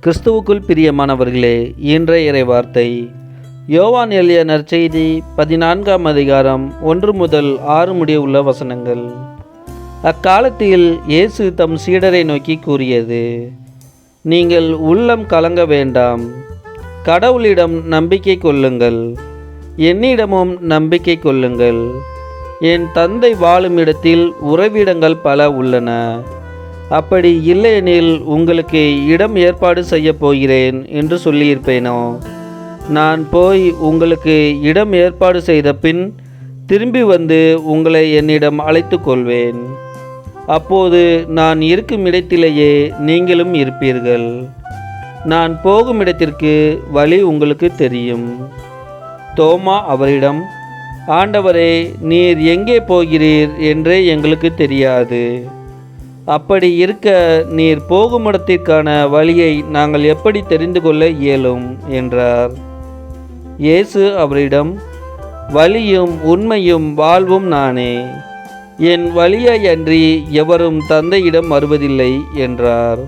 கிறிஸ்துவுக்குள் பிரியமானவர்களே, இன்றைய இறை வார்த்தை யோவான் எழுதிய நற்செய்தி 14ஆம் அதிகாரம் 1 முதல் 6 முடிய உள்ள வசனங்கள். அக்காலத்தில் இயேசு தம் சீடரை நோக்கி கூறியது: நீங்கள் உள்ளம் கலங்க வேண்டாம். கடவுளிடம் நம்பிக்கை கொள்ளுங்கள், என்னிடமும் நம்பிக்கை கொள்ளுங்கள். என் தந்தை வாழும் இடத்தில் உறைவிடங்கள் பல உள்ளன. அப்படி இல்லையெனில் உங்களுக்கு இடம் ஏற்பாடு செய்ய போகிறேன் என்று சொல்லியிருப்பேனோ? நான் போய் உங்களுக்கு இடம் ஏற்பாடு செய்த பின் திரும்பி வந்து உங்களை என்னிடம் அழைத்து கொள்வேன். அப்போது நான் இருக்கும் இடத்திலேயே நீங்களும் இருப்பீர்கள். நான் போகும் இடத்திற்கு வழி உங்களுக்கு தெரியும். தோமா அவரிடம், ஆண்டவரே, நீர் எங்கே போகிறீர் என்றே எங்களுக்கு தெரியாது. அப்படி இருக்க நீர் போகும் இடத்திற்கான வழியை நாங்கள் எப்படி தெரிந்து கொள்ள இயலும் என்றார். இயேசு அவரிடம், வழியும் உண்மையும் வாழ்வும் நானே. என் வழியை அன்றி எவரும் தந்தையிடம் வருவதில்லை என்றார்.